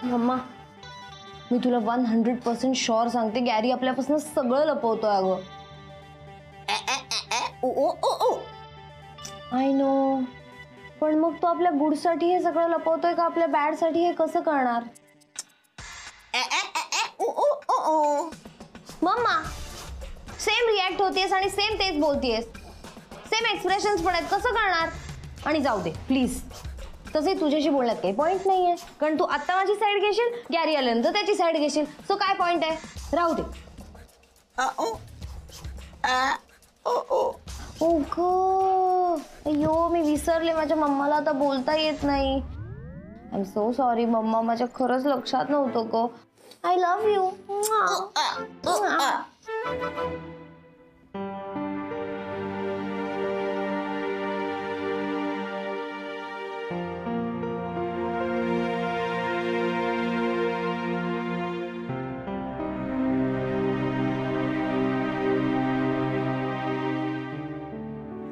Mamma मी तुला 100% sure सांगते, Gary आपल्यापासून सगळं लपवतोय अगं. आय नो, पण मग तो आपल्या गुडसाठी हे सगळं लपवतोय का आपल्या बॅडसाठी हे कसं करणार? मम्मा सेम रिॲक्ट होतीयस आणि सेम तेच बोलतीयस, सेम एक्सप्रेशन्स पण आहेत, कसं करणार? आणि जाऊ दे प्लीज, तसे तुझ्याशी बोलण्यात काही पॉइंट नाहीये, कारण तू आता माझी साईड घेशील, गॅरी आल्यानंतर त्याची साईड घेशील, सो काय पॉइंट आहे? राहू दे. ओ गो, अय्यो मी विसरले, माझ्या मम्माला आता बोलता येत नाही. आय एम सो सॉरी मम्मा, माझ्या खरंच लक्षात नव्हतं गो. I love you.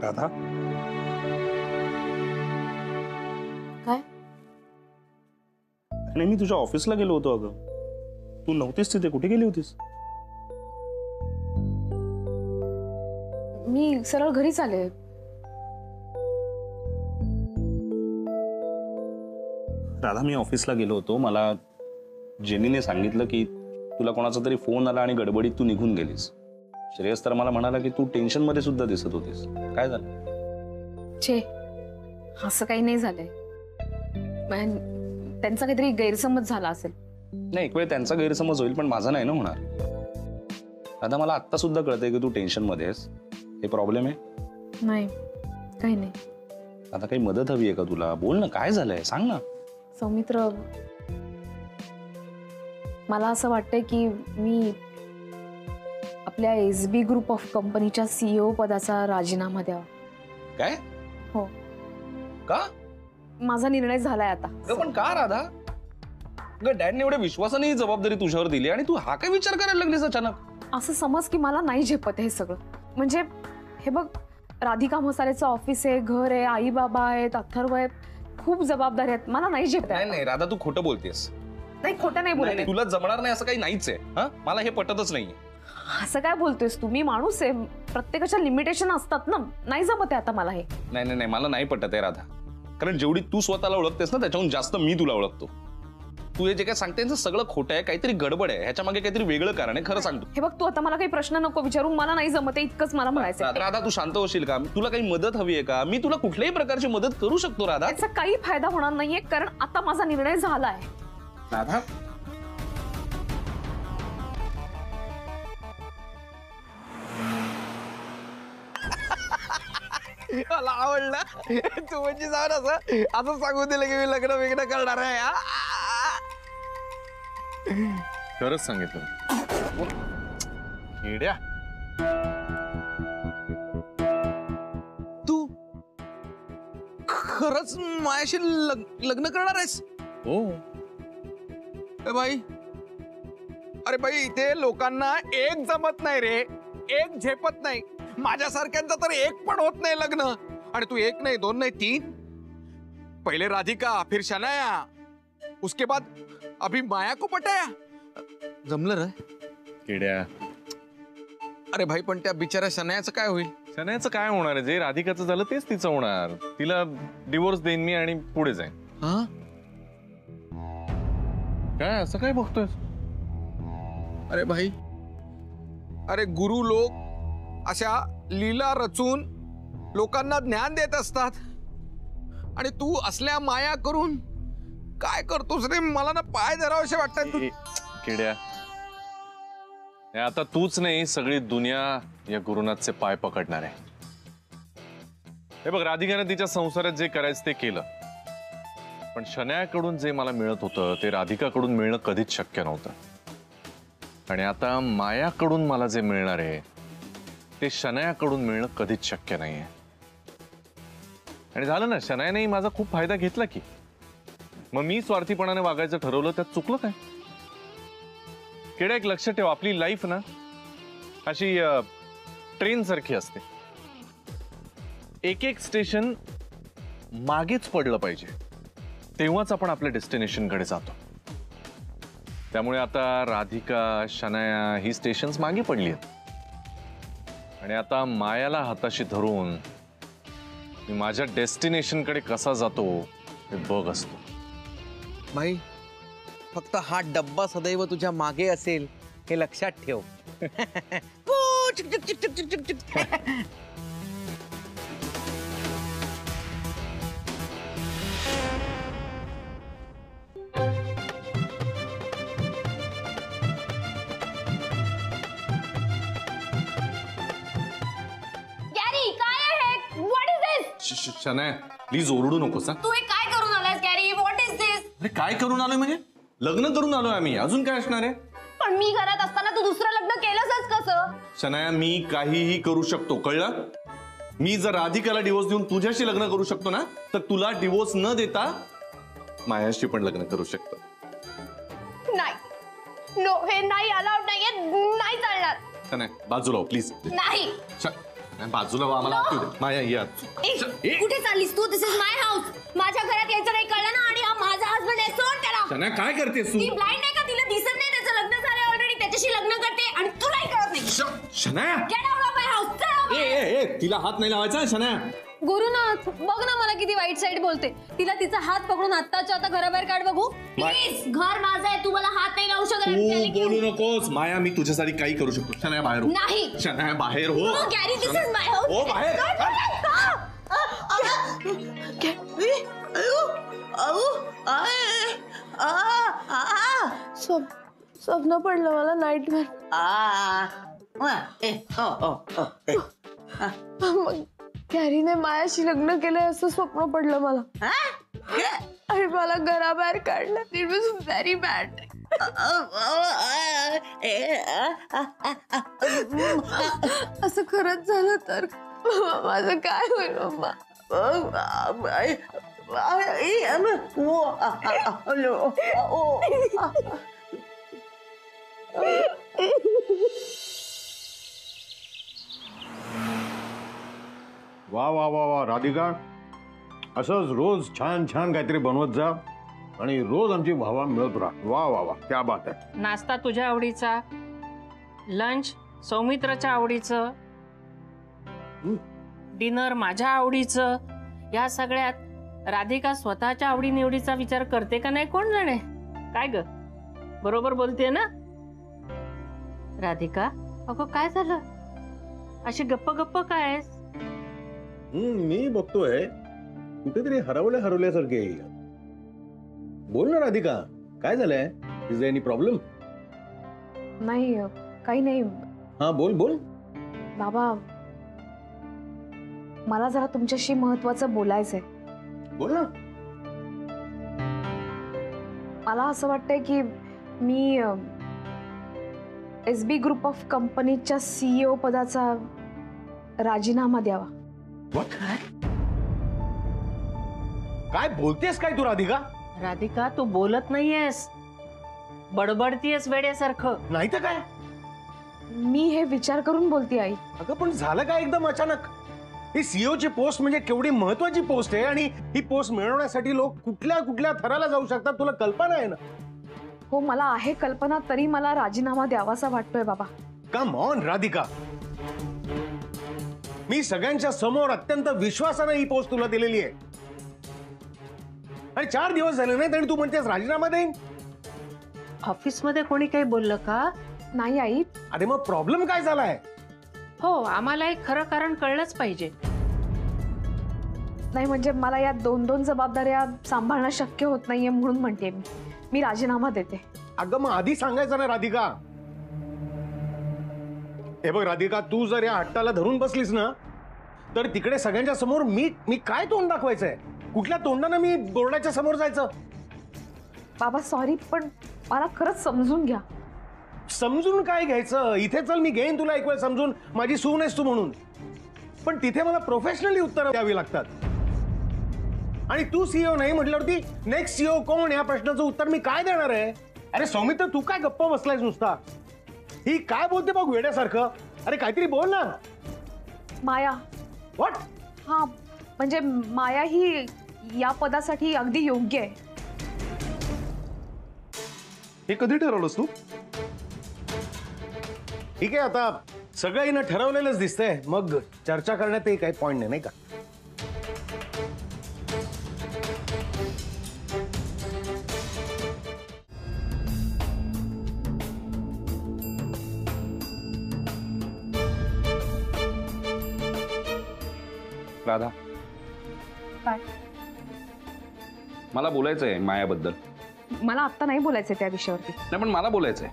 राधा, काय? आणि मी तुझ्या ऑफिसला गेलो होतो अगं, तू नव्हतीस तिथे, कुठे गेली होतीस? मी सरळ घरीच आले. राधा, मी ऑफिसला गेलो होतो, मला जेनीने सांगितलं की तुला कोणाचा तरी फोन आला आणि गडबडीत तू निघून गेलीस. श्रेयस तर मला म्हणाला की तू टेन्शन मध्ये सुद्धा दिसत होतीस, काय झालं? छे, असं काही नाही झालंय. त्यांचा काहीतरी गैरसमज झाला असेल. नाही, एक वेळ त्यांचा गैरसमज होईल, पण माझा नाही ना होणार. राधा, मला आत्ता सुद्धा कळतंय की तू टेन्शन मध्ये आहेस. हे प्रॉब्लेम आहे? नाही, काही नाही. आता काही मदत हवी आहे का तुला? बोल ना, काय झालंय सांग ना. सौमित्र, मला असं वाटतंय की मी आपल्या SB ग्रुप ऑफ कंपनीच्या CEO पदाचा राजीनामा द्यावा. काय? हो. का? माझा निर्णय झालाय आता. पण का राधा? डॅडने एवढ्या विश्वासाने ही जबाबदारी तुझ्यावर दिली आणि तू हा काय विचार करायला लागलीस अचानक? असं समज की मला नाही झेपत हे सगळं. म्हणजे हे बघ, राधिका मसालेचं ऑफिस आहे, घर आहे, आई बाबा आहेत, अथर्व आहे, खूप जबाबदारी आहेत, मला नाही झेपत. नाही राधा, तू खोटं बोलतेस. नाही, खोटं नाही बोलते. तुला जमणार नाही असं काही नाहीच आहे. हा, मला हे पटतच नाहीये. असं काय बोलतोयस तू? मी माणूस आहे, प्रत्येकाच्या लिमिटेशन असतात ना. नाही जमत आहे आता मला हे. नाही नाही, मला नाही पटत आहे राधा, कारण जेवढी तू स्वतःला ओळखतेस ना त्याच्याहून जास्त मी तुला ओळखतो. तू हे जे काय सांगते सगळं खोटं आहे, काहीतरी गडबड आहे, ह्याच्या मागे काहीतरी वेगळं कारण आहे, खरं सांगतो. हे बघ, तू आता मला काही प्रश्न नको विचारू, मला नाही जमत आहे इतकंच मला म्हणायचं. राधा, तू शांत होशील का? तुला काही मदत हवी आहे का? मी तुला कुठल्याही प्रकारची मदत करू शकतो राधा. याचा काही फायदा होणार नाहीये, कारण आता माझा निर्णय झाला आहे. राधा, मला आवडलं तू म्हणजे जाऊन असं सांगून दिलं की मी लग्न वेगळं करणार आहे. खरंच सांगितलं किड्या. तू खरंच माझ्याशी लग्न करणार आहेस? हो. बाई, अरे बाई, इथे लोकांना एक जमत नाही रे, एक झेपत नाही. माझ्यासारख्यांचं तर एक पण होत नाही लग्न. आणि तू एक नाही, दोन नाही, तीन. पहिले राधिका, फिर शनाया, उसके बाद अभी माया को पटाया. जमलं रे किड्या. अरे भाई, पण त्या बिचाऱ्या शनायाचं काय होईल? शनायाचं काय होणार आहे? जे राधिकाचं झालं तेच तिचं होणार. तिला डिवोर्स देईन मी आणि पुढे जाईन. हा, काय असं काय बघतोय? अरे भाई, अरे गुरु लोक अशा लीला रचून लोकांना ज्ञान देत असतात आणि तू असल्या माया करून काय करतोस रे? मला ना पाय धरावेसे वाटतात. किड्या, आता तूच नाही, सगळी दुनिया या गुरुनाथचे पाय पकडणार आहे. हे बघ, राधिकाने तिच्या संसारात जे करायचं ते केलं, पण शनायाकडून जे मला मिळत होतं ते राधिकाकडून मिळणं कधीच शक्य नव्हतं. आणि आता मायाकडून मला जे मिळणार आहे ते शनायाकडून मिळणं कधीच शक्य नाहीये. आणि झालं ना, शनायाने माझा खूप फायदा घेतला की. मग मी स्वार्थीपणाने वागायचं ठरवलं, त्यात चुकलं काय? किड्या, एक लक्ष ठेव, आपली लाईफ ना अशी ट्रेन सारखी असते. एक एक स्टेशन मागेच पडलं पाहिजे, तेव्हाच आपण आपल्या डेस्टिनेशनकडे जातो. त्यामुळे आता राधिका, शनाया ही स्टेशन्स मागे पडली आहेत आणि आता मायाला हाताशी धरून मी माझ्या डेस्टिनेशनकडे कसा जातो हे बघ असतो. भाई फक्त हा डब्बा सदैव तुझ्या मागे असेल हे लक्षात ठेव. चिक चिक चिक चिक चिक चिक चिक. गॅरी काय आहे? What is this? Shanaya please ओरडू नकोस. तू हे काय करून आलास गॅरी? व्हॉट इज दिस? अरे काय करून आलोय म्हणजे? लग्न करून आलोय आम्ही, अजून काय असणार आहे? पण मी घरात असताना तू दुसरं लग्न केलंसच कसं? शनाया मी काहीही करू शकतो, कळलं? मी जर राधिकाला डिवोर्स देऊन तुझ्याशी लग्न करू शकतो ना, तर तुला डिवोर्स न देता मायाशी पण लग्न करू शकतो. नाही, नो, हे नाही अलाउड नाहीये, नाही चालणार. शनाया बाजूला हो प्लीज. नाही. बाजूला हो, आम्हाला आत येऊ दे. माया या. कुठे चाललीस तू? दिस इज माय हाऊस. माझ्या घरात यायचं नाही, कळलं ना? आणि हा माझा हसबंड आहे, सोड त्याला. शनाया काय करतेस तू? ती ब्लाइंड आहे का? तिला दिसत नाही त्याचं लग्न झालंय ऑलरेडी, त्याच्याशी लग्न करते आणि तुलाही कळत नाही. Shanaya get out of my house. ए तिला हात नाही लावायचा शनाया. गुरुनाथ बघ ना मला किती वाईट साईड बोलते. तिला तिचा हात पकडून आत्ताच्या आता घराबाहेर काढ बघू प्लीज. घर माझं आहे, तू मला हात नाही लावू शकत. तू बोलू नकोस माया, मी तुझ्यासाठी काही करू शकतो. शनाया बाहेर हो. नाही. शनाया बाहेर हो. Gary this is my house. हो बाहेर. स्वप्न पडलं मला नाईटमेअर. गॅरीने मायाशी लग्न केलंय असं स्वप्न पडलं मला आणि मला घराबाहेर काढलं. It was very bad. असं खरंच झालं तर माझं काय होईल मम्मा? वा वा वा वा राधिका, असंच रोज छान छान काहीतरी बनवत जा आणि रोज आमची भावा मिळत राहा. वा वा वा, क्या बात आहे. नाश्ता तुझ्या आवडीचा, लंच सौमित्राच्या आवडीचं, डिनर माझ्या आवडीचं. या सगळ्यात राधिका स्वतःच्या आवडीनिवडीचा विचार करते का नाही कोण जाणे. काय ग, बरोबर बोलते ना राधिका? अगं काय झालं, अशी गप्प गप्प काय? मी बघतोय कुठेतरी हरवल्यासारखे. बोल ना राधिका, काय झालंय? Is there any problem? नाही, काही नाही हा बोल बोल. बाबा, मला जरा तुमच्याशी महत्वाचं बोलायचंय. बोल ना. मला असं वाटतंय की मी SB ग्रुप ऑफ कंपनीच्या CEO पदाचा राजीनामा द्यावा. काय बोलतेस काय तू राधिका? राधिका तू बोलत नाहीयेस, बडबडतीयस वेड्यासारखं. नाही तर काय, मी हे विचार करून बोलते आई. अगं पण झालं काय एकदम अचानक? ही CEO ची पोस्ट म्हणजे केवढी महत्वाची पोस्ट आहे आणि ही पोस्ट मिळवण्यासाठी लोक कुठल्या कुठल्या थराला जाऊ शकतात, तुला कल्पना आहे ना? हो, मला आहे कल्पना, तरी मला राजीनामा द्यावासा वाटतोय बाबा. कम ऑन राधिका, मी सगळ्यांच्या समोर अत्यंत विश्वासाने ही पोस्ट तुला दिलेली आहे आणि 4 दिवस झाले नाही तरी तू म्हणतेस राजीनामा देईन. ऑफिस मध्ये कोणी काही बोललं का? नाही आई. अरे मग प्रॉब्लेम काय झालाय? हो, आम्हाला एक खरं कारण कळलंच पाहिजे. नाही म्हणजे मला या 2-2 जबाबदाऱ्या सांभाळणं शक्य होत नाहीये म्हणून म्हणते मी राजीनामा देते. अगं मग आधी सांगायचं ना राधिका. हे बघ राधिका, तू जर या हट्टाला धरून बसलीस ना तर तिकडे सगळ्यांच्या समोर मी काय तोंड दाखवायचंय? कुठल्या तोंडानं मी बोर्डाच्या समोर जायचं? बाबा सॉरी, पण मला खरंच समजून घ्या. समजून काय घ्यायचं? इथे चल, मी घेईन तुला एक वेळ समजून, माझी सून आहेस तू म्हणून. पण तिथे मला प्रोफेशनली उत्तर द्यावी लागतात आणि तू CEO नाही म्हटल्यावरती नेक्स्ट CEO कोण या प्रश्नाचं उत्तर मी काय देणार आहे? अरे सौमित्र, तू काय गप्प बसलायस नुसता? ही काय बोलते बघ वेड्यासारखं. अरे काहीतरी बोल ना. माया. व्हॉट? हा म्हणजे माया ही या पदासाठी अगदी योग्य आहे. हे कधी ठरवलंस तू? ठीक आहे, आता सगळं हिनं ठरवलेलंच दिसतंय, मग चर्चा करण्यातही काही पॉइंट नाही का? राधा, काय? मला बोलायचंय मायाबद्दल. मला आत्ता नाही बोलायचंय त्या विषयावरती. नाही पण मला बोलायचंय.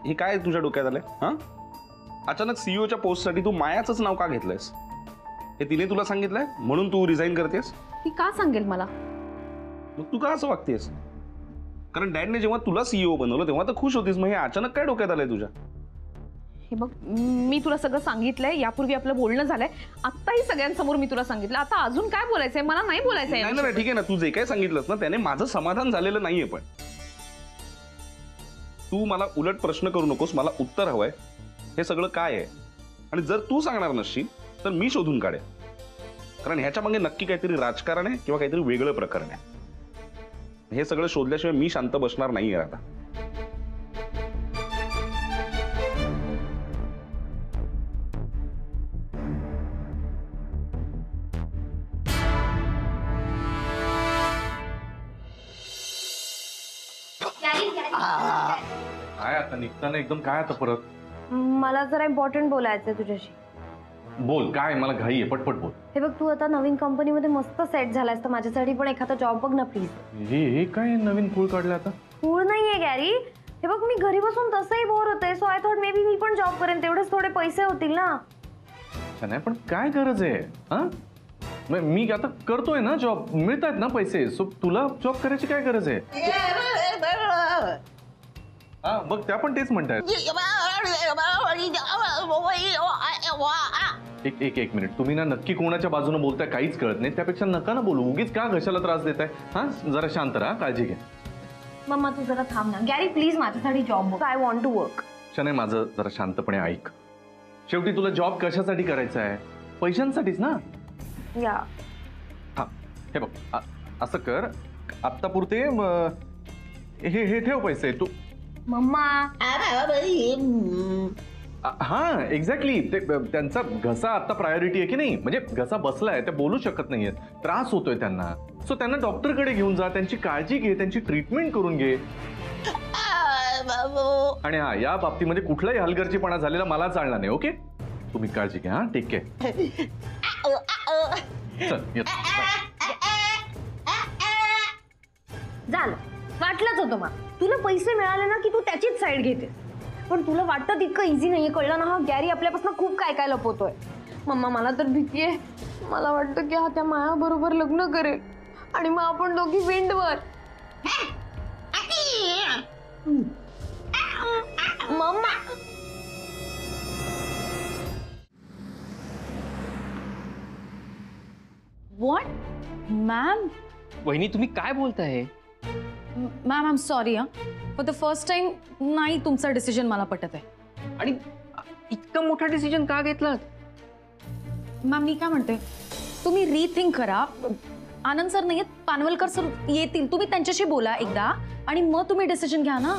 हे काय तुझ्या डोक्यात आलंय? हा, अचानक सीईओच्या पोस्टसाठी तू मायाचंच नाव का घेतलंयस? हे तिने तुला सांगितलंय म्हणून तू रिझाईन करतेस? ती का सांगेल मला? मग तू का असं वागतेस? कारण डॅडने जेव्हा तुला सीईओ बनवलं तेव्हा तर खुश होतीस, मग हे अचानक काय डोक्यात आलंय तुझ्या? हे बघ, मी तुला सगळं सांगितलंय, यापूर्वी आपलं बोलणं झालंय, आत्ताही सगळ्यांसमोर मी तुला सांगितलं. आता अजून काय बोलायचंय? मला नाही बोलायचंय. नाही ना, ठीक आहे ना, तू जे काय सांगितलंस ना त्याने माझं समाधान झालेलं नाहीये. पण तू मला उलट प्रश्न करू नकोस, मला उत्तर हवंय. हे सगळं काय आहे? आणि जर तू सांगणार नसशील तर मी शोधून काढेन, कारण ह्याच्या मागे नक्की काहीतरी राजकारण आहे किंवा काहीतरी वेगळं प्रकरण आहे. हे सगळं शोधल्याशिवाय मी शांत बसणार नाहीये आता. काय आता निघताना एकदम काय आता परत? मला जरा इम्पॉर्टंट बोलायचंय तुझ्याशी. बोल, काय? मला घाई आहे, पटपट बोल. हे बघ, तू आता नवीन कंपनीमध्ये मस्त सेट झालायस, तर माझ्यासाठी पण एखादा जॉब बघ ना प्लीज. हे काय नवीन खूळ काढलं आता? पूळ नाहीये गॅरी. हे बघ, मी घरी बसून तसंही बोर होते, so I thought maybe मी पण जॉब करेन, तेवढेच थोडे पैसे होतील ना. नाही पण काय गरज आहे? हा, मी आता करतोय ना जॉब, मिळत आहेत ना पैसे, सो तुला जॉब करायची काय गरज आहे? हा बघ, त्या पण तेच म्हणतायत. एक मिनिट, तुम्ही ना नक्की कोणाच्या बाजूने बोलताय काहीच कळत नाही. त्यापेक्षा नका ना बोलू, उगीच का घशाला त्रास देताय? हा, जरा शांत राहा, काळजी घ्या. मम्मा तू जरा थांब ना. गॅरी प्लीज माझ्यासाठी जॉब बघ. I want to work. Shanaya, माझं जरा शांतपणे ऐक. शेवटी तुला जॉब कशासाठी करायचा आहे? पैशांसाठीच ना. या हा, हे बघ, असं कर, आत्तापुरते हे ठेव पैसे तू. मम्मा हा एक्झॅक्टली, ते त्यांचा घसा आता प्रायोरिटी आहे की नाही? म्हणजे घसा बसलाय, ते बोलू शकत नाहीयेत, त्रास होतोय त्यांना, सो त्यांना डॉक्टरकडे घेऊन जा, त्यांची काळजी घे, त्यांची ट्रीटमेंट करून घे. आणि हा, या बाबतीमध्ये कुठलाही हलगर्जीपणा झालेला मला चालणार नाही. ओके, तुम्ही काळजी घ्या. हा, टेक केअर. चल येतो. झालं, वाटलंच होतं मला. तुला पैसे मिळाले ना की तू त्याचीच साईड घेते, पण तुला वाटतं तितकं इझी नाहीये, कळलं ना? हा गॅरी आपल्यापासून खूप काय काय लपवतोय. मम्मा मला तर भीती आहे. मला वाटतं की हा त्या माया बरोबर लग्न करेल आणि मग आपण दोघी विंडवर. Mamma what? मॅम, वहिनी तुम्ही काय बोलताय? Ma'am I am sorry. For the first time नाही तुमचा डिसिजन मला पटत आहे. आणि इतका मोठा डिसिजन का घेतलात? मॅम मी काय म्हणते, तुम्ही रिथिंक करा. आनंद सर नाही, पानवलकर सर येतील, तुम्ही त्यांच्याशी बोला एकदा आणि मग तुम्ही डिसिजन घ्या ना.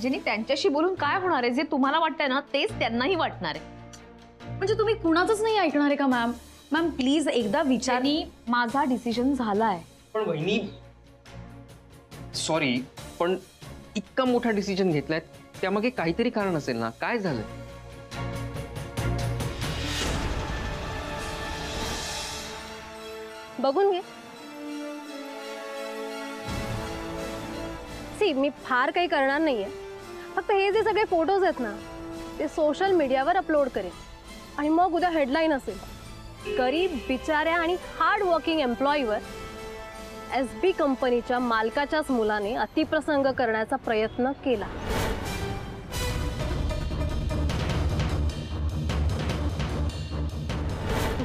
जिनी त्यांच्याशी बोलून काय होणार आहे? जे तुम्हाला वाटतंय ना तेच त्यांनाही वाटणार आहे. म्हणजे तुम्ही कुणाचंच नाही ऐकणार आहे का मॅम? मॅम प्लीज एकदा विचारनी. माझा डिसिजन झालाय. पण वहिनी सॉरी, पण इतका मोठा डिसिजन घेतलाय, त्यामागे काहीतरी कारण असेल ना. काय झालं? बघून घे. सी, मी फार काही करणार नाहीये, फक्त हे जे सगळे फोटोज आहेत ना ते सोशल मीडियावर अपलोड करेन आणि मग उद्या हेडलाईन असेल, गरीब बिचाऱ्या आणि हार्ड वर्किंग एम्प्लॉईवर SB कंपनीच्या मालकाच्याच मुलाने अतिप्रसंग करण्याचा प्रयत्न केला.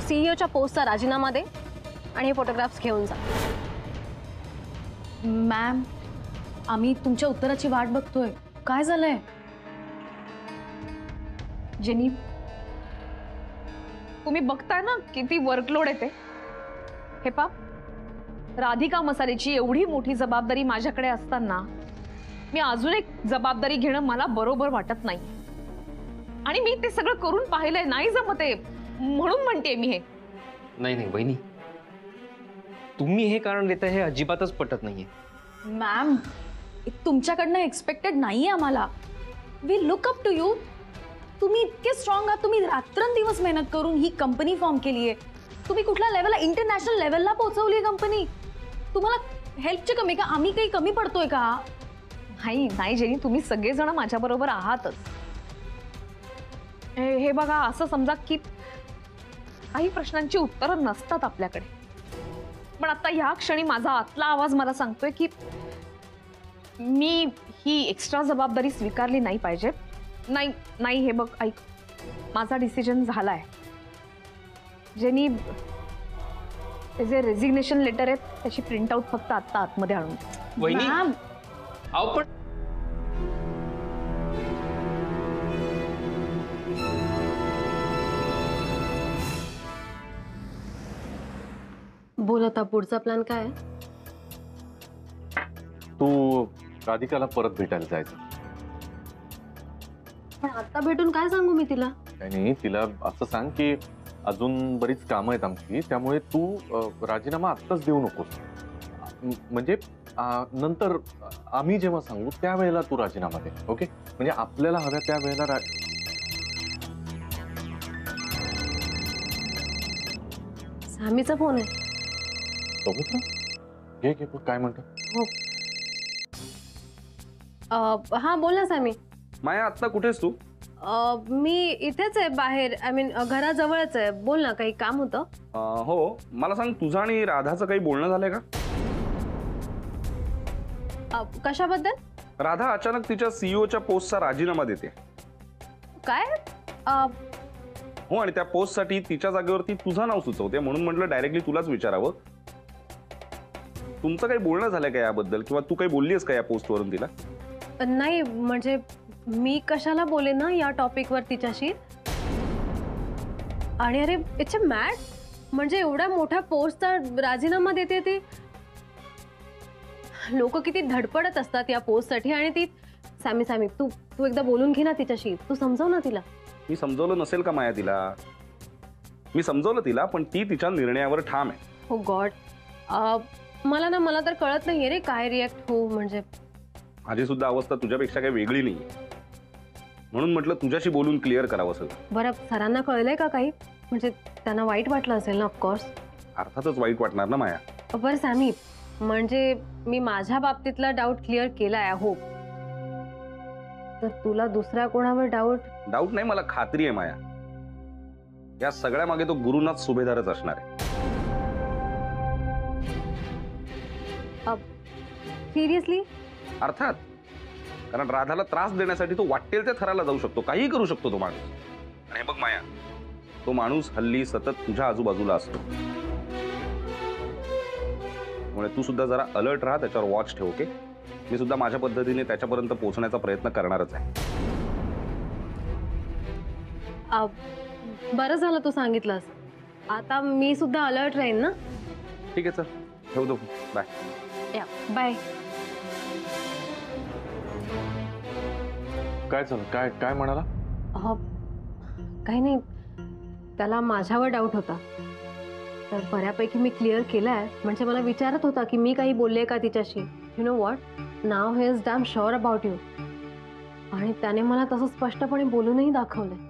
सीईओच्या पोस्टचा राजीनामा दे आणि हे फोटोग्राफ्स घेऊन जा. मॅम आम्ही तुमच्या उत्तराची वाट बघतोय. काय झालंय? जेनी, तुम्ही बघताय ना किती वर्कलोड येते. हे राधिका मसालेची एवढी मोठी जबाबदारी माझ्याकडे असताना मी अजून एक जबाबदारी घेणं मला बरोबर वाटत नाही. आणि मी ते सगळं करून पाहिलंय, नाही जमत आहे म्हणून म्हणते मी हे. नाही नाही वहिनी, तुम्ही हे कारण देताय हे अजिबातच पटत नाहीये. मॅम, तुमच्याकडनं एक्सपेक्टेड नाहीये आम्हाला. We look up to you. तुम्ही इतके स्ट्रॉंग आहात. तुम्ही रात्रंदिवस मेहनत करून ही कंपनी फॉर्म केली आहे. तुम्ही कुठल्या लेवलला, इंटरनॅशनल लेवलला पोहोचवली आहे कंपनी. तुम्हाला हेल्पची कमी का? आम्ही काही कमी पडतोय का? नाही जेनी, तुम्ही सगळेजण माझ्या बरोबर आहातच. हे बघा, असं समजा की काही प्रश्नांची उत्तरं नसतात आपल्याकडे, पण आता ह्या क्षणी माझा आतला आवाज मला सांगतोय की मी ही एक्स्ट्रा जबाबदारी स्वीकारली नाही पाहिजे. नाही हे बघ, ऐक, माझा डिसिजन झालाय. जेनी, ते जे रेझिग्नेशन लेटर आहेत त्याची प्रिंट आउट फक्त आत्ता आतमध्ये आणून. वहिनी, मॅम, अहो पण बोल आता, पुढचा प्लॅन काय आहे? तू राधिकाला परत भेटायला जायचं. पण आता भेटून काय सांगू मी तिला? नाही, तिला असं सांग की अजून बरीच कामं आहेत आमची, त्यामुळे तू राजीनामा आत्ताच देऊ नकोस. म्हणजे नंतर आम्ही जेव्हा सांगू त्यावेळेला तू राजीनामा दे. ओके? म्हणजे आपल्याला हव्या त्या वेळेला सामीचा फोन आहे. सौमित्र, घे घे, काय म्हणतो? हा बोल ना सामी. माया, आत्ता कुठेस तू? मी इथेच आहे बाहेर. आय मीन घराजवळच आहे. बोल ना, काही काम होतं? हो, मला सांग, तुझं आणि राधाचं काही बोलणं झालंय का? कशाबद्दल? राधा अचानक तिच्या सीईओच्या पोस्टचा राजीनामा देते. काय? हो, आणि त्या पोस्टसाठी तिच्या जागेवरती तुझं नाव सुचवते, म्हणून म्हटलं डायरेक्टली तुलाच विचारावं. तुमचं काही बोलणं झालंय का याबद्दल, किंवा तू काही बोललीस का या पोस्टवरून तिला? नाही, म्हणजे मी कशाला बोले ना या टॉपिकवर तिच्याशी. आणि अरे, इट्स अ मॅड. म्हणजे एवढ्या मोठ्या पोस्टचा राजीनामा देते ती. लोक किती धडपडत असतात या पोस्टसाठी. आणि ती सामी तू एकदा बोलून घे ना तिच्याशी. तू समजव ना तिला. मी समजवलं नसेल का माया तिला? मी समजवलं तिला, पण ती तिच्या निर्णयावर ठाम आहे. हो गॉड, मला तर कळत नाहीये रे काय रिॲक्ट हो. म्हणजे माझी सुद्धा अवस्था तुझ्यापेक्षा काही वेगळी नाही, म्हणून म्हटलं तुझ्याशी बोलून क्लिअर करावं सगळं. बरं, सरांना कळलंय का काही? म्हणजे त्यांना वाईट वाटलं असेल ना? ऑफकोर्स अर्थातच वाईट वाटणार ना माया. बरं सामी, म्हणजे मी माझ्या बाबतीतला डाऊट क्लिअर केलाय. I hope. तर तुला दुसऱ्या कोणावर डाऊट नाही, मला खात्री आहे माया, या सगळ्या मागे तो गुरुनाथ सुभेदारच असणार आहे. सिरियसली? अर्थात, कारण राधाला त्रास देण्यासाठी तो वाटेल त्या थराला जाऊ शकतो, काहीही करू शकतो तो माणूस. आणि बघ माया, तो माणूस हल्ली सतत तुझ्या आजूबाजूला असतो. त्यामुळे तू सुद्धा जरा अलर्ट राहा, त्याच्यावर वॉच ठेव. ओके? मी सुद्धा माझ्या पद्धतीने त्याच्यापर्यंत पोहोचण्याचा प्रयत्न करणारच आहे. बरं झालं तू सांगितलंस. आता मी सुद्धा अलर्ट राहीन ना. ठीक आहे, चल ठेवतो. बाय. बाय. काय झालं? काय म्हणाला? काही नाही, त्याला माझ्यावर डाऊट होता. तर बऱ्यापैकी मी क्लिअर केलाय. म्हणजे मला विचारत होता की मी काही बोलले का तिच्याशी. You know what, now he is damn sure about you. आणि त्याने मला तसं स्पष्टपणे बोलूनही दाखवलंय.